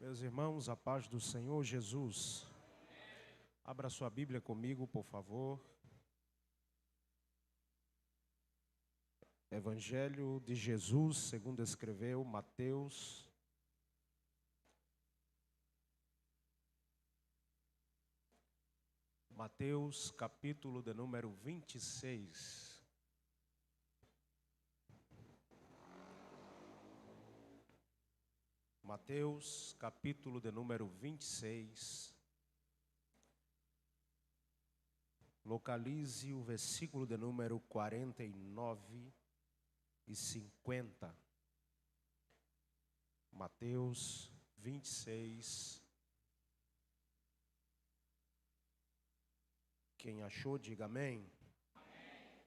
Meus irmãos, a paz do Senhor Jesus. Abra sua Bíblia comigo, por favor. Evangelho de Jesus, segundo escreveu Mateus. Mateus, capítulo de número 26. Mateus, capítulo de número 26. Localize o versículo de número 49 e 50. Mateus 26. Quem achou, diga amém. Amém.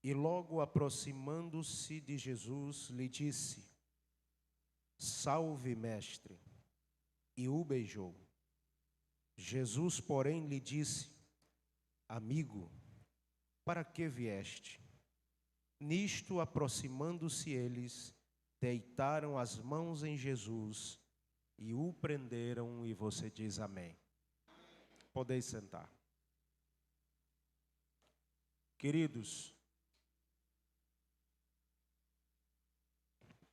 E logo aproximando-se de Jesus, lhe disse: Salve, mestre, e o beijou. Jesus, porém, lhe disse: Amigo, para que vieste? Nisto, aproximando-se eles, deitaram as mãos em Jesus e o prenderam, e você diz amém. Podeis sentar. Queridos,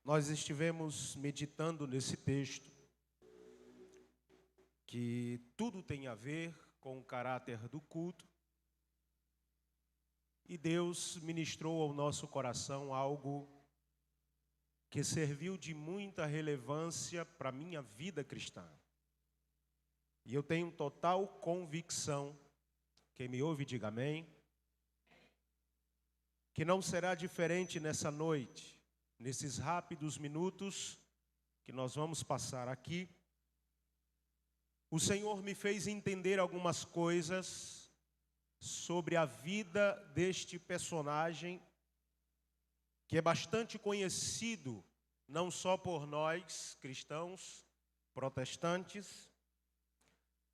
nós estivemos meditando nesse texto, que tudo tem a ver com o caráter do culto, e Deus ministrou ao nosso coração algo que serviu de muita relevância para a minha vida cristã. E eu tenho total convicção, quem me ouve diga amém, que não será diferente nessa noite, nesses rápidos minutos que nós vamos passar aqui. O Senhor me fez entender algumas coisas sobre a vida deste personagem, que é bastante conhecido, não só por nós, cristãos, protestantes,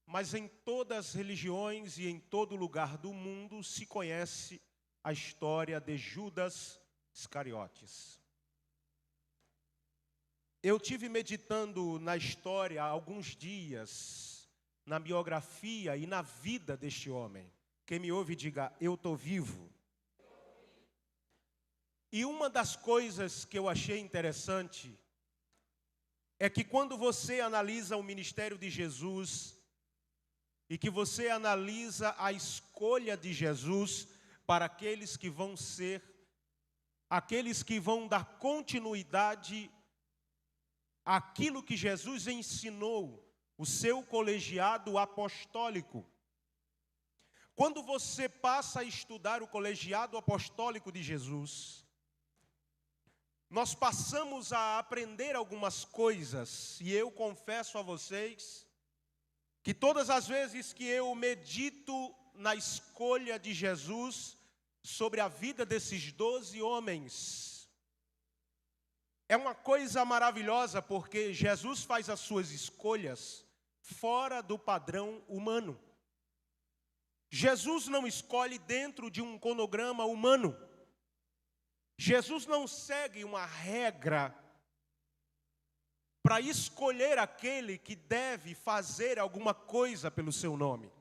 mas em todas as religiões e em todo lugar do mundo se conhece a história de Judas Iscariotes. Eu tive meditando na história há alguns dias, na biografia e na vida deste homem. Quem me ouve diga, eu estou vivo. E uma das coisas que eu achei interessante é que quando você analisa o ministério de Jesus e que você analisa a escolha de Jesus para aqueles que vão ser, aqueles que vão dar continuidade àquilo que Jesus ensinou, o seu colegiado apostólico. Quando você passa a estudar o colegiado apostólico de Jesus, nós passamos a aprender algumas coisas, e eu confesso a vocês que todas as vezes que eu medito na escolha de Jesus sobre a vida desses 12 homens, é uma coisa maravilhosa, porque Jesus faz as suas escolhas fora do padrão humano. Jesus não escolhe dentro de um cronograma humano. Jesus não segue uma regra para escolher aquele que deve fazer alguma coisa pelo seu nome.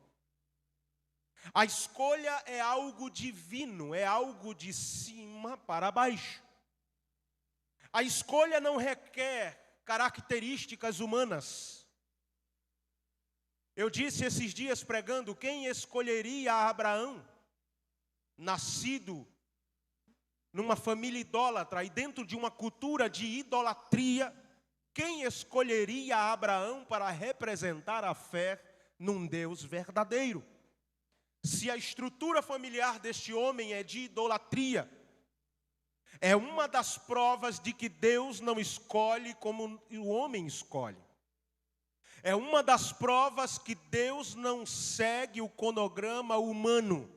A escolha é algo divino, é algo de cima para baixo. A escolha não requer características humanas. Eu disse esses dias pregando, quem escolheria Abraão, nascido numa família idólatra e dentro de uma cultura de idolatria, quem escolheria Abraão para representar a fé num Deus verdadeiro? Se a estrutura familiar deste homem é de idolatria, é uma das provas de que Deus não escolhe como o homem escolhe. É uma das provas que Deus não segue o cronograma humano.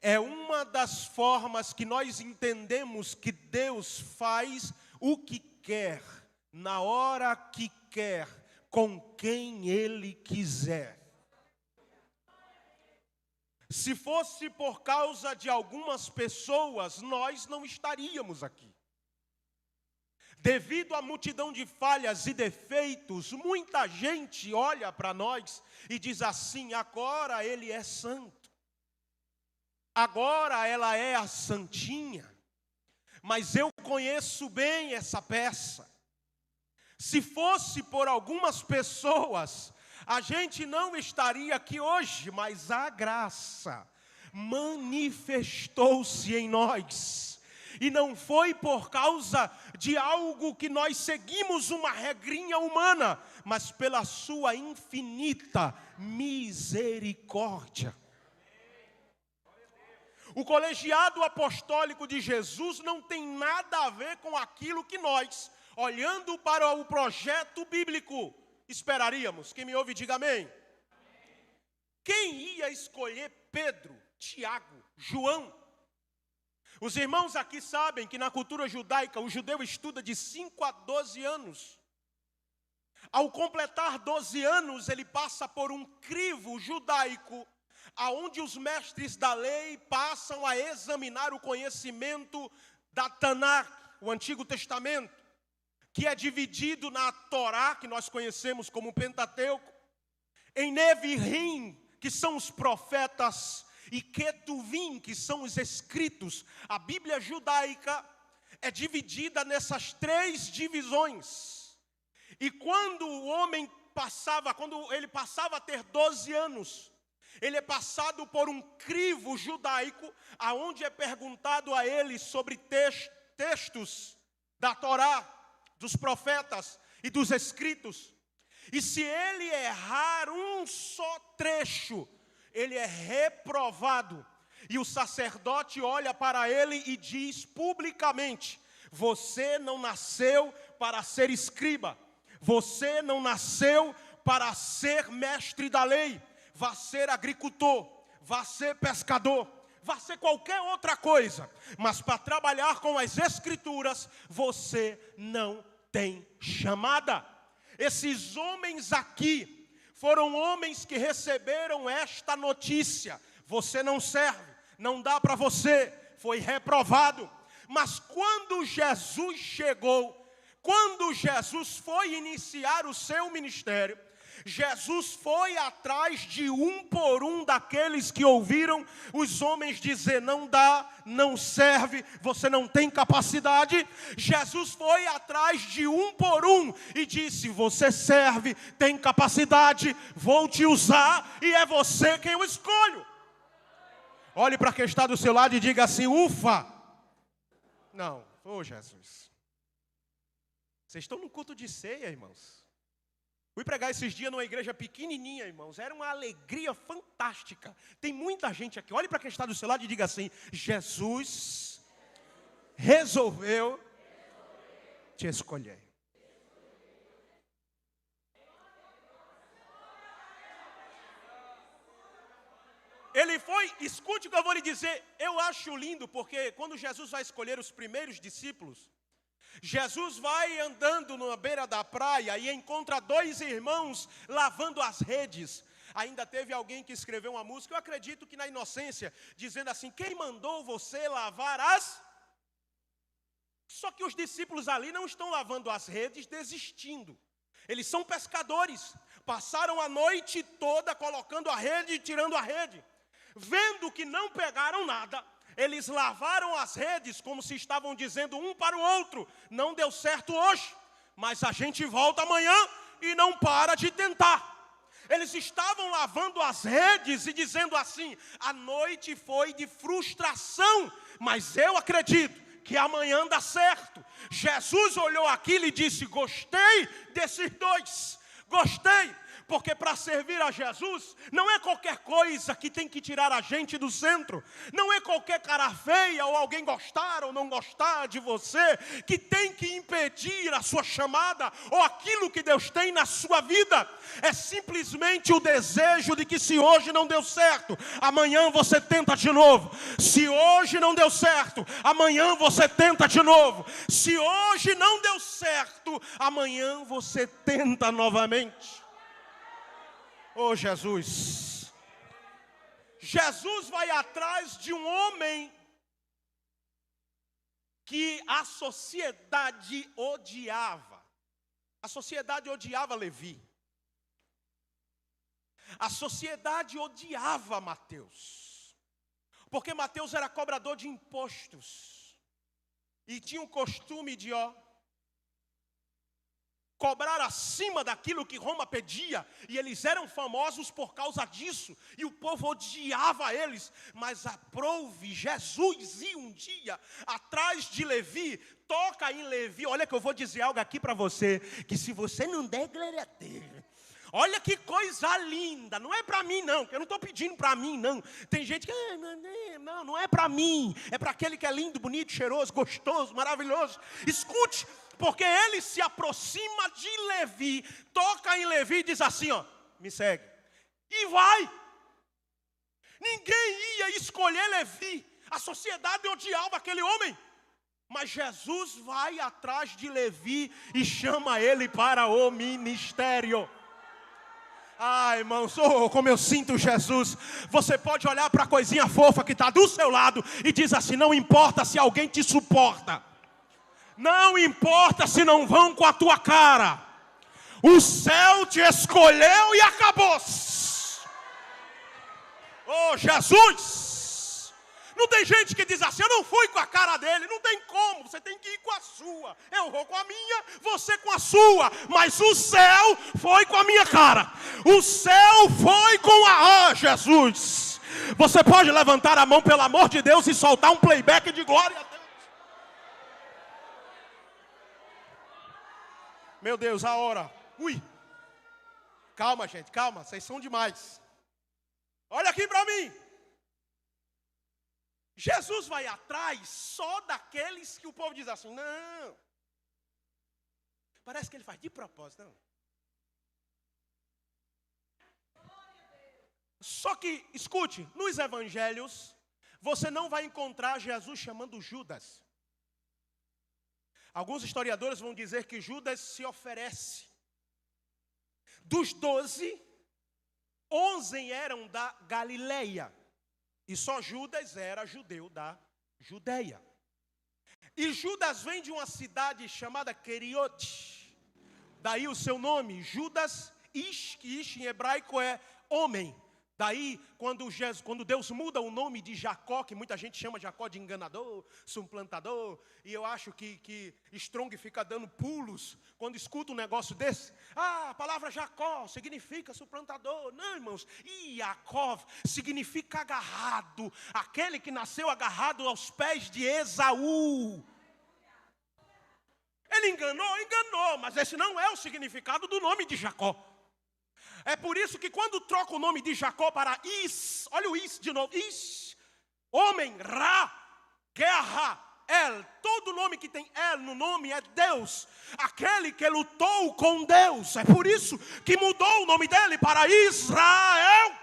É uma das formas que nós entendemos que Deus faz o que quer, na hora que quer, com quem Ele quiser. Se fosse por causa de algumas pessoas, nós não estaríamos aqui. Devido à multidão de falhas e defeitos, muita gente olha para nós e diz assim: agora ele é santo, agora ela é a santinha. Mas eu conheço bem essa peça. Se fosse por algumas pessoas, a gente não estaria aqui hoje, mas a graça manifestou-se em nós. E não foi por causa de algo que nós seguimos uma regrinha humana, mas pela sua infinita misericórdia. O colegiado apostólico de Jesus não tem nada a ver com aquilo que nós, olhando para o projeto bíblico, esperaríamos. Quem me ouve, diga amém. Quem ia escolher Pedro, Tiago, João? Os irmãos aqui sabem que na cultura judaica, o judeu estuda de 5 a 12 anos. Ao completar 12 anos, ele passa por um crivo judaico, aonde os mestres da lei passam a examinar o conhecimento da Tanakh, o Antigo Testamento, que é dividido na Torá, que nós conhecemos como Pentateuco, em Neviim, que são os profetas, e Ketuvim, que são os escritos. A Bíblia judaica é dividida nessas 3 divisões. E quando ele passava a ter 12 anos, ele é passado por um crivo judaico, aonde é perguntado a ele sobre textos da Torá, dos profetas e dos escritos. E se ele errar um só trecho, ele é reprovado. E o sacerdote olha para ele e diz publicamente: você não nasceu para ser escriba, você não nasceu para ser mestre da lei, vá ser agricultor, vá ser pescador, vá ser qualquer outra coisa, mas para trabalhar com as escrituras, você não tem chamada. Esses homens aqui foram homens que receberam esta notícia: você não serve, não dá para você, foi reprovado. Mas quando Jesus chegou, quando Jesus foi iniciar o seu ministério, Jesus foi atrás de um por um daqueles que ouviram os homens dizer: não dá, não serve, você não tem capacidade. Jesus foi atrás de um por um e disse: você serve, tem capacidade, vou te usar e é você quem eu escolho. Olhe para quem está do seu lado e diga assim: ufa. Não, Jesus. Vocês estão no culto de ceia, irmãos. Fui pregar esses dias numa igreja pequenininha, irmãos. Era uma alegria fantástica. Tem muita gente aqui. Olhe para quem está do seu lado e diga assim: Jesus resolveu te escolher. Ele foi, escute o que eu vou lhe dizer. Eu acho lindo, porque quando Jesus vai escolher os primeiros discípulos, Jesus vai andando na beira da praia e encontra 2 irmãos lavando as redes. Ainda teve alguém que escreveu uma música, eu acredito que na inocência, dizendo assim: quem mandou você lavar as... Só que os discípulos ali não estão lavando as redes desistindo. Eles são pescadores, passaram a noite toda colocando a rede e tirando a rede. Vendo que não pegaram nada, eles lavaram as redes como se estavam dizendo um para o outro: não deu certo hoje, mas a gente volta amanhã e não para de tentar. Eles estavam lavando as redes e dizendo assim: a noite foi de frustração, mas eu acredito que amanhã dá certo. Jesus olhou aquilo e disse: gostei desses 2, gostei. Porque para servir a Jesus, não é qualquer coisa que tem que tirar a gente do centro. Não é qualquer cara feia, ou alguém gostar ou não gostar de você, que tem que impedir a sua chamada, ou aquilo que Deus tem na sua vida. É simplesmente o desejo de que se hoje não deu certo, amanhã você tenta de novo. Se hoje não deu certo, amanhã você tenta de novo. Se hoje não deu certo, amanhã você tenta novamente. Oh, Jesus. Jesus vai atrás de um homem que a sociedade odiava. A sociedade odiava Levi. A sociedade odiava Mateus. Porque Mateus era cobrador de impostos. E tinha o costume de, cobrar acima daquilo que Roma pedia, e eles eram famosos por causa disso, e o povo odiava eles. Mas aprove Jesus ir um dia atrás de Levi, toca em Levi. Olha que eu vou dizer algo aqui para você, que se você não der glória a Deus, olha que coisa linda, não é para mim não, eu não estou pedindo para mim não. Tem gente que, não é para mim, é para aquele que é lindo, bonito, cheiroso, gostoso, maravilhoso. Escute, porque ele se aproxima de Levi, toca em Levi e diz assim, me segue. E vai. Ninguém ia escolher Levi, a sociedade odiava aquele homem. Mas Jesus vai atrás de Levi e chama ele para o ministério. Ai, irmãos, como eu sinto Jesus. Você pode olhar para a coisinha fofa que está do seu lado e diz assim, não importa se alguém te suporta. Não importa se não vão com a tua cara. O céu te escolheu e acabou. Oh, Jesus! Não tem gente que diz assim, eu não fui com a cara dele. Não tem como, você tem que ir com a sua. Eu vou com a minha, você com a sua. Mas o céu foi com a minha cara. O céu foi com a... Jesus! Você pode levantar a mão, pelo amor de Deus, e soltar um playback de glória a Deus. Meu Deus, a hora. Ui. Calma, gente, calma. Vocês são demais. Olha aqui para mim. Jesus vai atrás só daqueles que o povo diz assim, não. Parece que ele faz de propósito, não. Só que, escute, nos evangelhos, você não vai encontrar Jesus chamando Judas. Alguns historiadores vão dizer que Judas se oferece. Dos 12, 11 eram da Galileia. E só Judas era judeu da Judeia. E Judas vem de uma cidade chamada Queriote. Daí o seu nome, Judas Ish, que Ish em hebraico é homem. Daí, quando Deus muda o nome de Jacó, que muita gente chama Jacó de enganador, suplantador, e eu acho que Strong fica dando pulos quando escuta um negócio desse. A palavra Jacó significa suplantador. Não, irmãos, Yaakov significa agarrado, aquele que nasceu agarrado aos pés de Esaú. Ele enganou, mas esse não é o significado do nome de Jacó. É por isso que quando troca o nome de Jacó para Is, olha o Is de novo, Is, homem, Ra, guerra, El, todo nome que tem El no nome é Deus, aquele que lutou com Deus. É por isso que mudou o nome dele para Israel.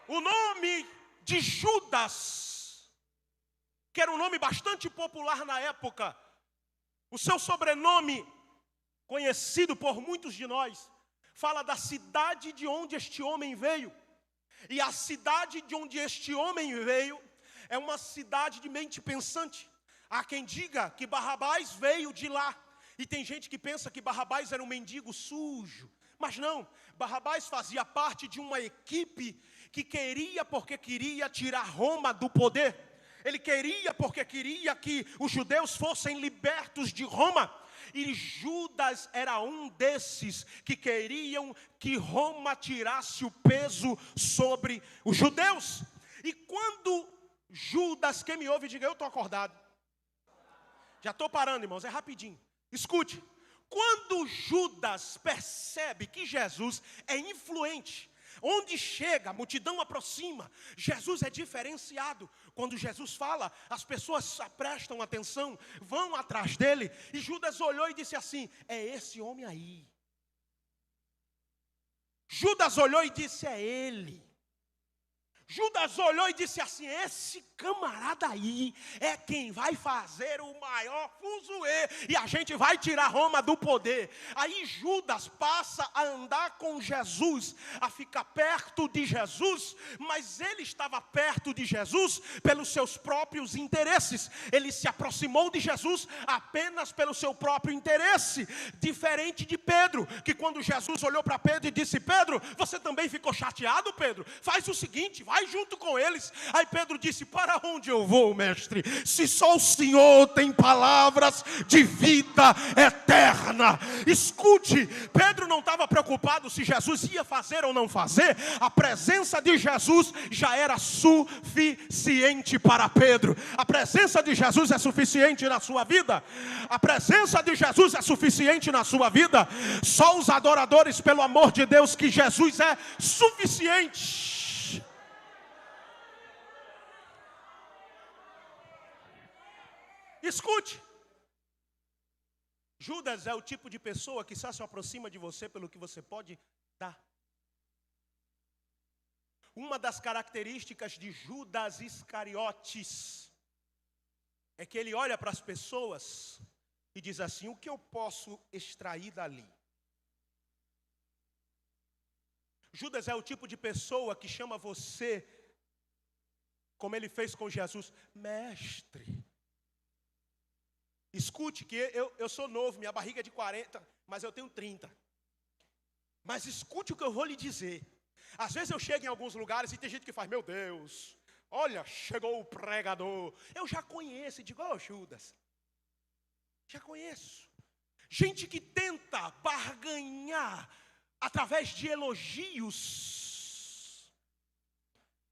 O nome de Judas, que era um nome bastante popular na época, o seu sobrenome, conhecido por muitos de nós, fala da cidade de onde este homem veio. E a cidade de onde este homem veio é uma cidade de mente pensante. Há quem diga que Barrabás veio de lá. E tem gente que pensa que Barrabás era um mendigo sujo. Mas não, Barrabás fazia parte de uma equipe que porque queria tirar Roma do poder. Ele queria porque queria que os judeus fossem libertos de Roma. E Judas era um desses que queriam que Roma tirasse o peso sobre os judeus. E quando Judas, quem me ouve, diga, eu estou acordado. Já estou parando, irmãos, é rapidinho. Escute, quando Judas percebe que Jesus é influente, onde chega, a multidão aproxima, Jesus é diferenciado. Quando Jesus fala, as pessoas prestam atenção, vão atrás dele. E Judas olhou e disse assim, é esse homem aí. Judas olhou e disse, é ele. Judas olhou e disse assim: esse camarada aí é quem vai fazer o maior fuzuê, e a gente vai tirar Roma do poder. Aí Judas passa a andar com Jesus, a ficar perto de Jesus, mas ele estava perto de Jesus pelos seus próprios interesses. Ele se aproximou de Jesus apenas pelo seu próprio interesse, diferente de Pedro, que quando Jesus olhou para Pedro e disse: Pedro, você também ficou chateado, Pedro? Faz o seguinte, vai junto com eles. Aí Pedro disse: para onde eu vou, mestre? Se só o Senhor tem palavras de vida eterna. Escute, Pedro não estava preocupado se Jesus ia fazer ou não fazer. A presença de Jesus já era suficiente para Pedro. A presença de Jesus é suficiente na sua vida? A presença de Jesus é suficiente na sua vida? Só os adoradores, pelo amor de Deus, que Jesus é suficiente. Escute, Judas é o tipo de pessoa que só se aproxima de você pelo que você pode dar. Uma das características de Judas Iscariotes é que ele olha para as pessoas e diz assim: o que eu posso extrair dali? Judas é o tipo de pessoa que chama você, como ele fez com Jesus, mestre. Escute que eu sou novo, minha barriga é de 40, mas eu tenho 30. Mas escute o que eu vou lhe dizer. Às vezes eu chego em alguns lugares e tem gente que faz: meu Deus, olha, chegou o pregador. Eu já conheço, e digo: ô Judas, já conheço. Gente que tenta barganhar através de elogios.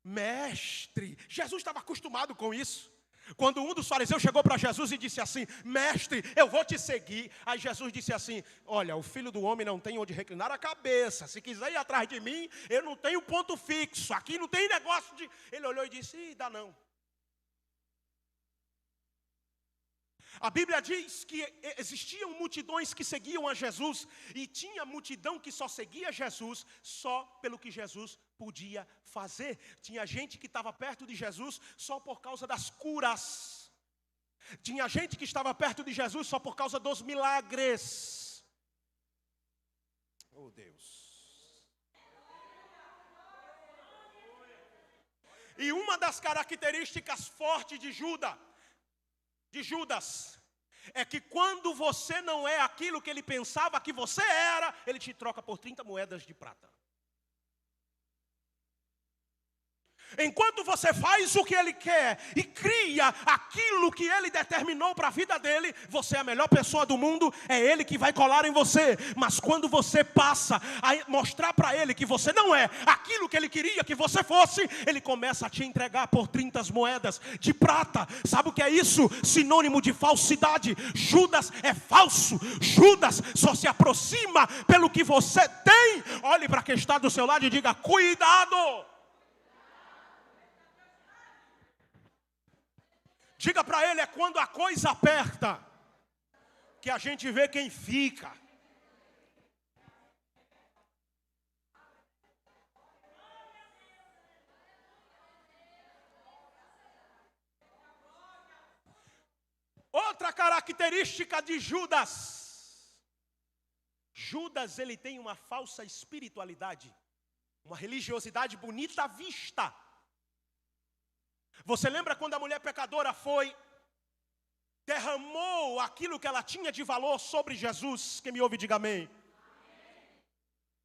Mestre, Jesus estava acostumado com isso. Quando um dos fariseus chegou para Jesus e disse assim: mestre, eu vou te seguir. Aí Jesus disse assim: olha, o filho do homem não tem onde reclinar a cabeça. Se quiser ir atrás de mim, eu não tenho ponto fixo. Aqui não tem negócio de... Ele olhou e disse: dá não. A Bíblia diz que existiam multidões que seguiam a Jesus, e tinha multidão que só seguia Jesus só pelo que Jesus podia fazer. Tinha gente que estava perto de Jesus só por causa das curas. Tinha gente que estava perto de Jesus só por causa dos milagres. Oh Deus. E uma das características fortes de Judas é que quando você não é aquilo que ele pensava que você era, ele te troca por 30 moedas de prata. Enquanto você faz o que ele quer e cria aquilo que ele determinou para a vida dele, você é a melhor pessoa do mundo, é ele que vai colar em você. Mas quando você passa a mostrar para ele que você não é aquilo que ele queria que você fosse, ele começa a te entregar por 30 moedas de prata. Sabe o que é isso? Sinônimo de falsidade. Judas é falso. Judas só se aproxima pelo que você tem. Olhe para quem está do seu lado e diga: cuidado. Diga para ele: é quando a coisa aperta que a gente vê quem fica. Outra característica de Judas. Judas, ele tem uma falsa espiritualidade, uma religiosidade bonita à vista. Você lembra quando a mulher pecadora derramou aquilo que ela tinha de valor sobre Jesus? Quem me ouve, diga amém.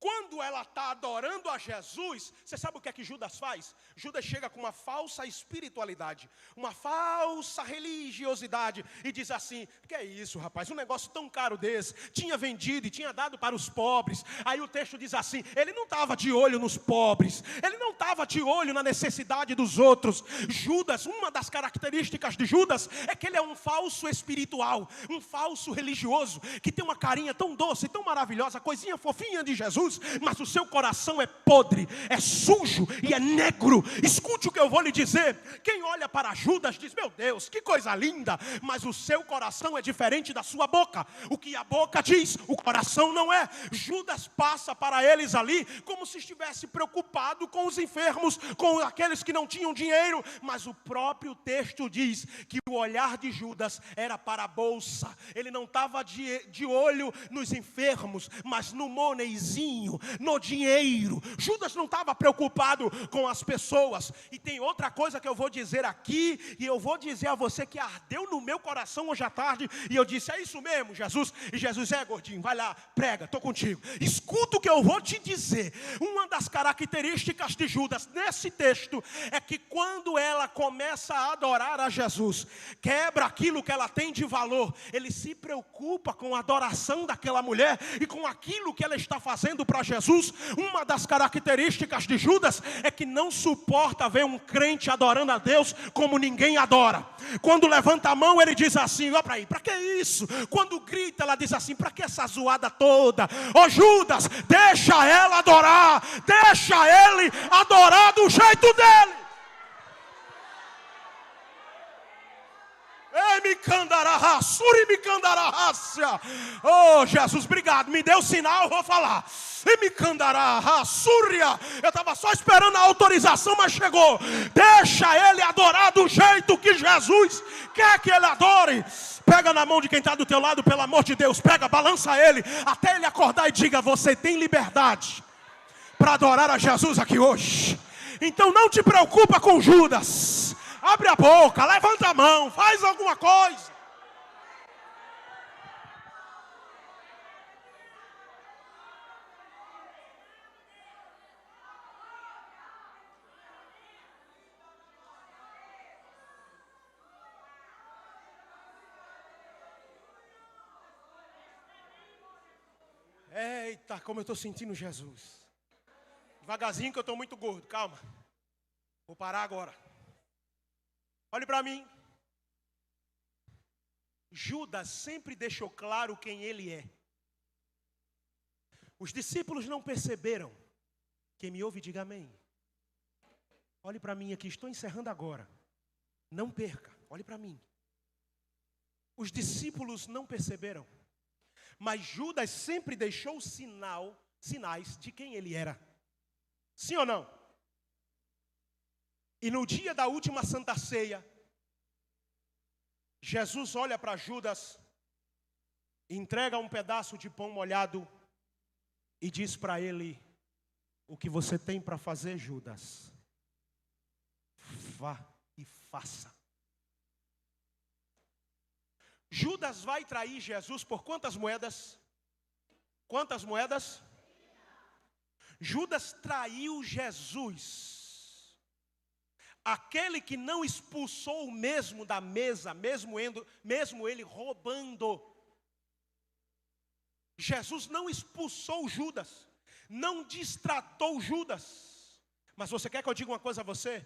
Quando ela está adorando a Jesus, você sabe o que é que Judas faz? Judas chega com uma falsa espiritualidade, uma falsa religiosidade e diz assim: que é isso, rapaz, um negócio tão caro desse, tinha vendido e tinha dado para os pobres. Aí o texto diz assim: ele não estava de olho nos pobres, ele não estava de olho na necessidade dos outros. Judas, uma das características de Judas é que ele é um falso espiritual, um falso religioso, que tem uma carinha tão doce, tão maravilhosa, coisinha fofinha de Jesus, Jesus, mas o seu coração é podre, é sujo e é negro. Escute o que eu vou lhe dizer. Quem olha para Judas diz: meu Deus, que coisa linda, mas o seu coração é diferente da sua boca. O que a boca diz, o coração não é. Judas passa para eles ali como se estivesse preocupado com os enfermos, com aqueles que não tinham dinheiro, mas o próprio texto diz que o olhar de Judas era para a bolsa. Ele não estava de olho nos enfermos, mas no moneyzinho, no dinheiro. Judas não estava preocupado com as pessoas. E tem outra coisa que eu vou dizer aqui, e eu vou dizer a você que ardeu no meu coração hoje à tarde, e eu disse: é isso mesmo, Jesus? E Jesus: é, gordinho, vai lá, prega, estou contigo. Escuta o que eu vou te dizer. Uma das características de Judas nesse texto é que quando ela começa a adorar a Jesus, quebra aquilo que ela tem de valor, ele se preocupa com a adoração daquela mulher e com aquilo que ela está fazendo para Jesus. Uma das características de Judas é que não suporta ver um crente adorando a Deus como ninguém adora. Quando levanta a mão, ele diz assim: ó, para que isso? Quando grita, ela diz assim: para que essa zoada toda? Ô Judas, deixa ela adorar, deixa ele adorar do jeito dele. Oh, Jesus, obrigado, me deu sinal, eu vou falar. Eu estava só esperando a autorização, mas chegou. Deixa ele adorar do jeito que Jesus quer que ele adore. Pega na mão de quem está do teu lado, pelo amor de Deus. Pega, balança ele, até ele acordar e diga: você tem liberdade para adorar a Jesus aqui hoje. Então não te preocupa com Judas. Abre a boca, levanta a mão, faz alguma coisa. Eita, como eu estou sentindo Jesus. Devagarzinho que eu estou muito gordo, calma. Vou parar agora. Olhe para mim. Judas sempre deixou claro quem ele é. Os discípulos não perceberam. Quem me ouve, diga amém. Olhe para mim aqui, estou encerrando agora. Não perca, olhe para mim. Os discípulos não perceberam. Mas Judas sempre deixou sinais de quem ele era. Sim ou não? E no dia da última Santa Ceia, Jesus olha para Judas, entrega um pedaço de pão molhado e diz para ele: o que você tem para fazer, Judas, vá e faça. Judas vai trair Jesus por quantas moedas? Quantas moedas? Judas traiu Jesus. Aquele que não expulsou o mesmo da mesa, mesmo ele roubando. Jesus não expulsou Judas, não destratou Judas. Mas você quer que eu diga uma coisa a você?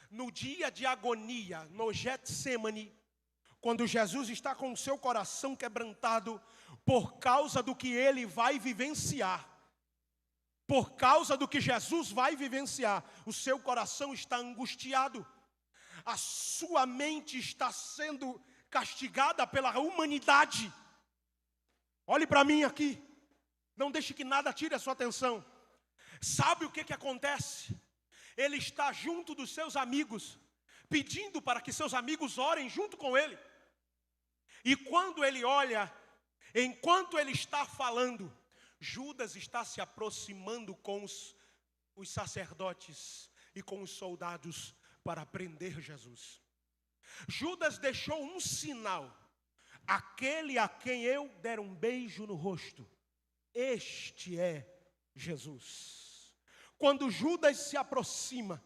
No dia de agonia, no Getsemane, quando Jesus está com o seu coração quebrantado, por causa do que ele vai vivenciar, por causa do que Jesus vai vivenciar, o seu coração está angustiado, a sua mente está sendo castigada pela humanidade. Olhe para mim aqui, não deixe que nada tire a sua atenção. Sabe o que acontece? Ele está junto dos seus amigos, pedindo para que seus amigos orem junto com ele. E quando ele olha, enquanto ele está falando, Judas está se aproximando com os sacerdotes e com os soldados para prender Jesus. Judas deixou um sinal: aquele a quem eu der um beijo no rosto, este é Jesus. Quando Judas se aproxima,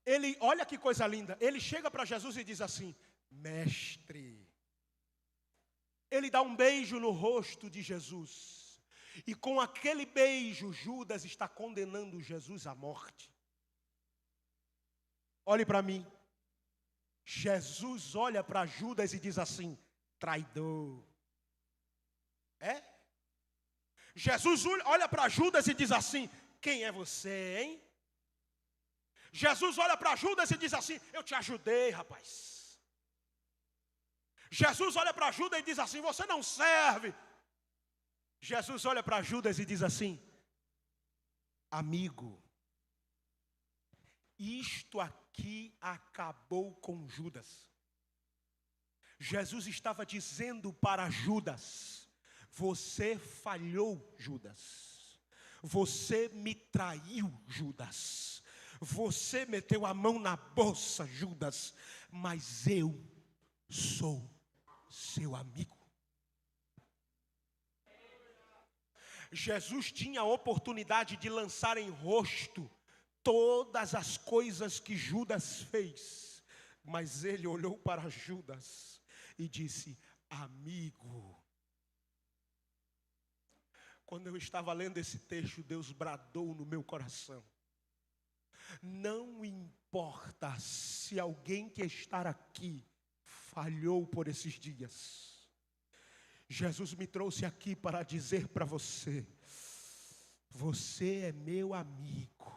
ele, olha que coisa linda, ele chega para Jesus e diz assim: mestre. Ele dá um beijo no rosto de Jesus. E com aquele beijo, Judas está condenando Jesus à morte. Olhe para mim. Jesus olha para Judas e diz assim: traidor. É? Jesus olha para Judas e diz assim: quem é você, hein? Jesus olha para Judas e diz assim: eu te ajudei, rapaz. Jesus olha para Judas e diz assim: você não serve. Jesus olha para Judas e diz assim: amigo, isto aqui acabou com Judas. Jesus estava dizendo para Judas: você falhou, Judas. Você me traiu, Judas. Você meteu a mão na bolsa, Judas. Mas eu sou seu amigo. Jesus tinha a oportunidade de lançar em rosto todas as coisas que Judas fez. Mas ele olhou para Judas e disse: amigo. Quando eu estava lendo esse texto, Deus bradou no meu coração: não importa se alguém que está aqui falhou por esses dias. Jesus me trouxe aqui para dizer para você: você é meu amigo.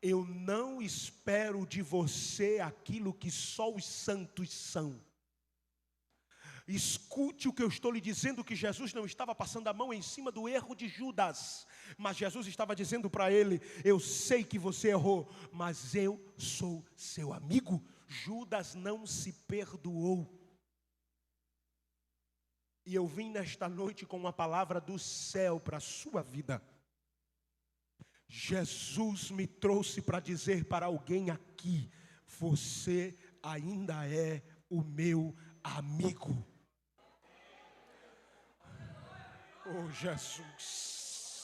Eu não espero de você aquilo que só os santos são. Escute o que eu estou lhe dizendo, que Jesus não estava passando a mão em cima do erro de Judas, mas Jesus estava dizendo para ele: eu sei que você errou, mas eu sou seu amigo. Judas não se perdoou. E eu vim nesta noite com uma palavra do céu para a sua vida. Jesus me trouxe para dizer para alguém aqui: você ainda é o meu amigo. Oh Jesus,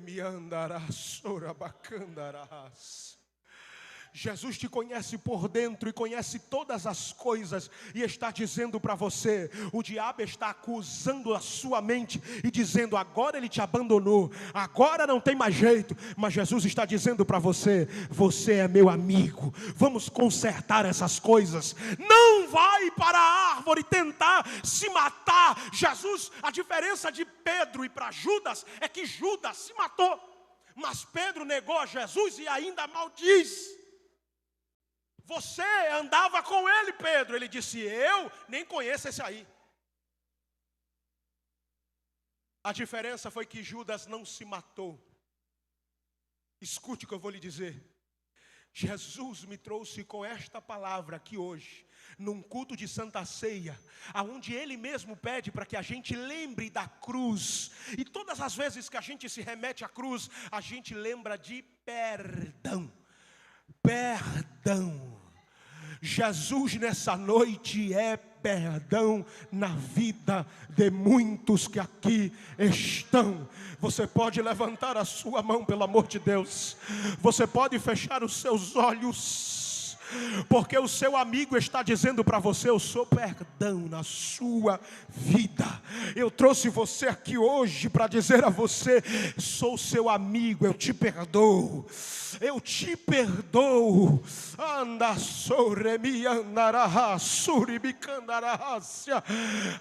me andará sorabacandarás. Jesus te conhece por dentro e conhece todas as coisas e está dizendo para você: o diabo está acusando a sua mente e dizendo: agora ele te abandonou, agora não tem mais jeito. Mas Jesus está dizendo para você: você é meu amigo, vamos consertar essas coisas. Não vai para a árvore tentar se matar. Jesus, a diferença de Pedro e para Judas é que Judas se matou, mas Pedro negou a Jesus e ainda maldiz. Você andava com ele, Pedro. Ele disse: eu nem conheço esse aí. A diferença foi que Judas não se matou. Escute o que eu vou lhe dizer. Jesus me trouxe com esta palavra aqui hoje, num culto de Santa Ceia, aonde Ele mesmo pede para que a gente lembre da cruz. E todas as vezes que a gente se remete à cruz, a gente lembra de perdão. Perdão. Jesus nessa noite é perdão na vida de muitos que aqui estão. Você pode levantar a sua mão, pelo amor de Deus. Você pode fechar os seus olhos, porque o seu amigo está dizendo para você: eu sou perdão na sua vida. Eu trouxe você aqui hoje para dizer a você: sou seu amigo, eu te perdoo. Eu te perdoo. Anda soremi andará suribicandará.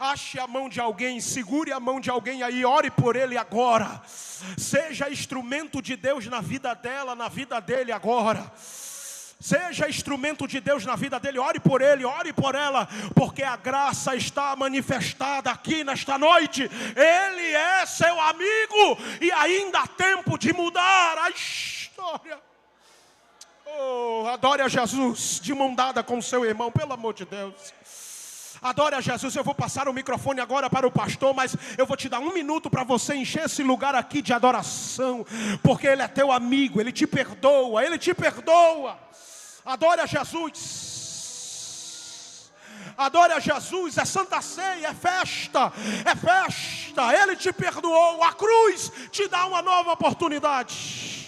Ache a mão de alguém, segure a mão de alguém aí, ore por ele agora. Seja instrumento de Deus na vida dela, na vida dele agora. Seja instrumento de Deus na vida dele, ore por ele, ore por ela, porque a graça está manifestada aqui nesta noite. Ele é seu amigo e ainda há tempo de mudar a história. Oh, adore a Jesus de mão dada com seu irmão, pelo amor de Deus. Adore a Jesus. Eu vou passar o microfone agora para o pastor, mas eu vou te dar 1 minuto para você encher esse lugar aqui de adoração, porque Ele é teu amigo, Ele te perdoa, Ele te perdoa. Adore a Jesus. Adore a Jesus. É Santa Ceia, é festa, é festa. Ele te perdoou. A cruz te dá uma nova oportunidade.